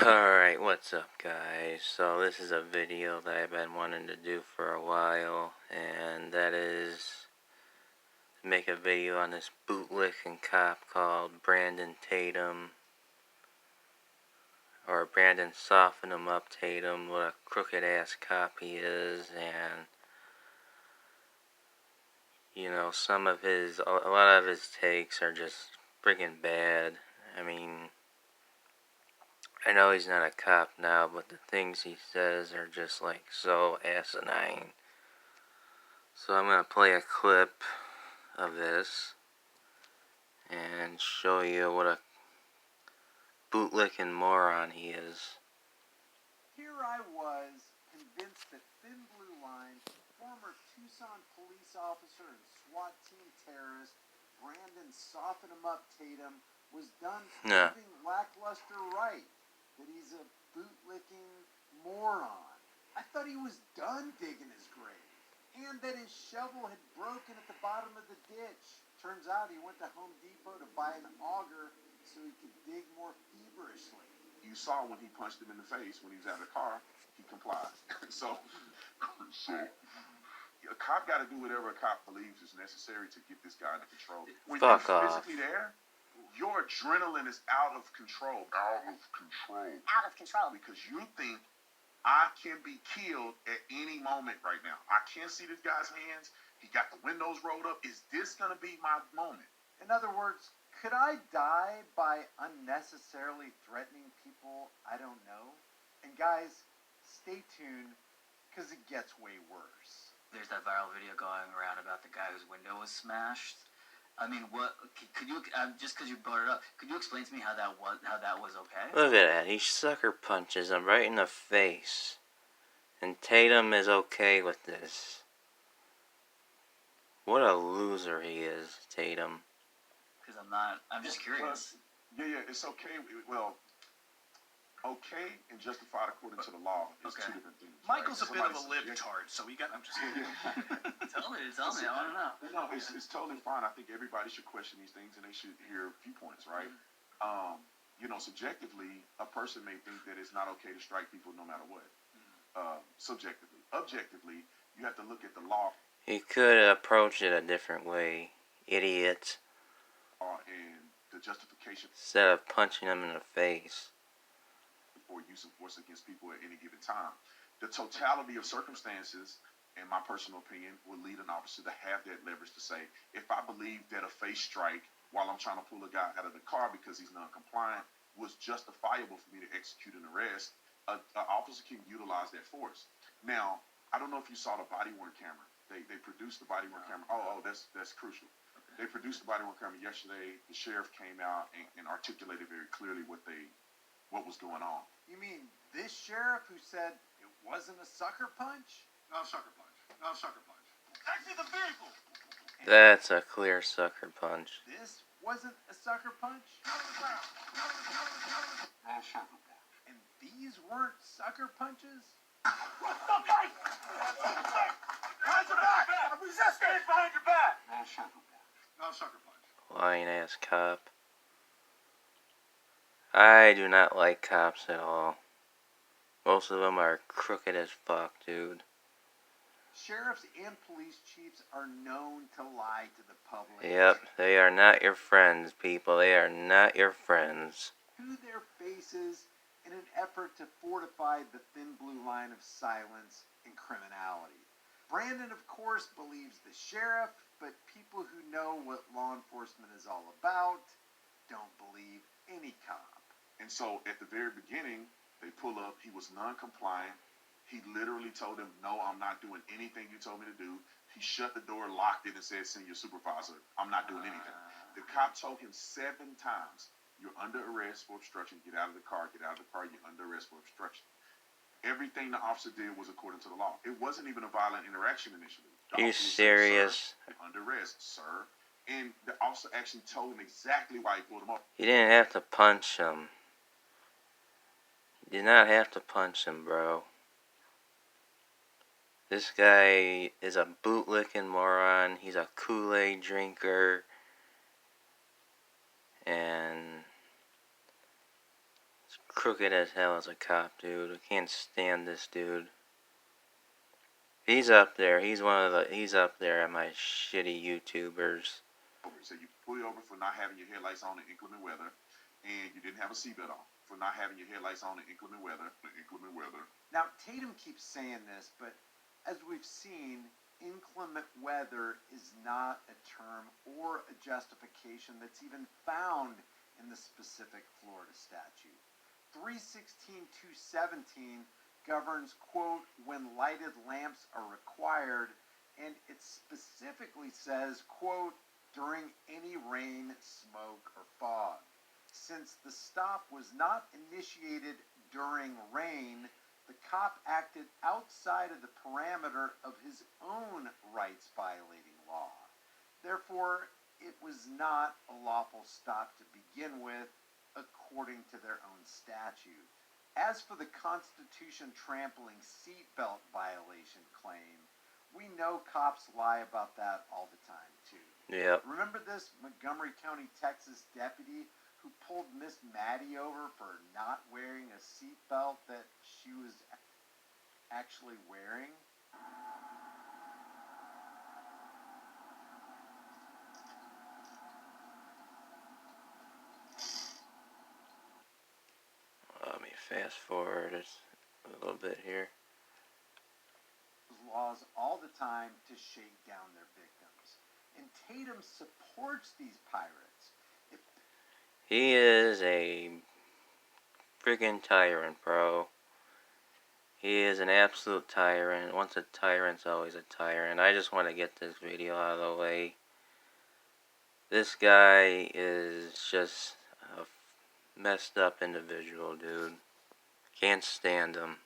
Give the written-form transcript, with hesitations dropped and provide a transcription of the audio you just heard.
Alright, what's up guys? So this is a video that I've been wanting to do for a while, and that is make a video on this bootlicking cop called Brandon Tatum, or Brandon Soften Him Up Tatum, what a crooked ass cop he is. And you know, a lot of his takes are just freaking bad. I mean, I know he's not a cop now, but the things he says are just like so asinine. So I'm going to play a clip of this and show you what a bootlicking moron he is. Here I was, convinced that Thin Blue Line, former Tucson police officer and SWAT team terrorist Brandon Soften Him Up Tatum was done proving lackluster right, that he's a bootlicking moron. I thought he was done digging his grave, and that his shovel had broken at the bottom of the ditch. Turns out he went to Home Depot to buy an auger so he could dig more feverishly. You saw when he punched him in the face when he was out of the car, he complied. so a cop got to do whatever a cop believes is necessary to get this guy under control. When Fuck you're off. physically there, your adrenaline is out of control. Out of control. Because you think, I can be killed at any moment right now. I can't see this guy's hands. He got the windows rolled up. Is this going to be my moment? In other words, could I die by unnecessarily threatening people I don't know? And guys, stay tuned, because it gets way worse. There's that viral video going around about the guy whose window was smashed. I mean, what could you just because you brought it up? Could you explain to me how that was okay? Look at that. He sucker punches him right in the face. And Tatum is okay with this. What a loser he is, Tatum. Because I'm just curious. Yeah, it's okay. Well, okay and justified according to the law is two different things. Michael's right? a bit of a libtard, so we got. I'm just kidding. Tell me. I want to know. No, it's totally fine. I think everybody should question these things and they should hear viewpoints, right? Subjectively, a person may think that it's not okay to strike people no matter what. Subjectively. Objectively, you have to look at the law. He could approach it a different way, idiot. And the justification Instead of punching him in the face. for use of force against people at any given time. The totality of circumstances, in my personal opinion, would lead an officer to have that leverage to say, if I believe that a face strike while I'm trying to pull a guy out of the car because he's non-compliant was justifiable for me to execute an arrest, an officer can utilize that force. Now, I don't know if you saw the body-worn camera. They produced the body-worn camera. That's crucial. They produced the body-worn camera yesterday. The sheriff came out and articulated very clearly what was going on. You mean this sheriff who said it wasn't a sucker punch? Not a sucker punch. Not a sucker punch. Exit the vehicle. That's a clear sucker punch. This wasn't a sucker punch? And these weren't sucker punches? What the fuck? Behind your back! I'm resisting! Behind your back! Not a sucker punch. Lying ass cop. I do not like cops at all. Most of them are crooked as fuck, dude. Sheriffs and police chiefs are known to lie to the public. Yep, they are not your friends, people. They are not your friends. To their faces in an effort to fortify the thin blue line of silence and criminality. Brandon, of course, believes the sheriff, but people who know what law enforcement is all about don't believe any cop. And so at the very beginning, they pull up. He was non-compliant. He literally told him, no, I'm not doing anything you told me to do. He shut the door, locked it, and said, send your supervisor. I'm not doing anything. The cop told him 7 times, you're under arrest for obstruction. Get out of the car. Get out of the car. You're under arrest for obstruction. Everything the officer did was according to the law. It wasn't even a violent interaction initially. Are you serious? Said, you're under arrest, sir. And the officer actually told him exactly why he pulled him up. You didn't have to punch him. You did not have to punch him, bro. This guy is a bootlicking moron. He's a Kool-Aid drinker. And it's crooked as hell as a cop, dude. I can't stand this dude. He's up there. He's up there at my shitty YouTubers. So you pull you over for not having your headlights on in inclement weather, and you didn't have a seatbelt on for not having your headlights on in inclement weather. Now, Tatum keeps saying this, but as we've seen, inclement weather is not a term or a justification that's even found in the specific Florida statute. 316.217 governs, quote, when lighted lamps are required, and it specifically says, quote, during any rain, smoke, or fog. Since the stop was not initiated during rain, the cop acted outside of the parameter of his own rights-violating law. Therefore, it was not a lawful stop to begin with, according to their own statute. As for the Constitution trampling seatbelt violation claim, we know cops lie about that all the time, too. Yep. Remember this Montgomery County, Texas deputy who pulled Miss Maddie over for not wearing a seatbelt that she was actually wearing? Let me fast forward a little bit here. Laws all the time to shake down their victims. And Tatum supports these pirates. He is a friggin' tyrant, bro. He is an absolute tyrant. Once a tyrant's always a tyrant. I just want to get this video out of the way. This guy is just a messed up individual, dude. Can't stand him.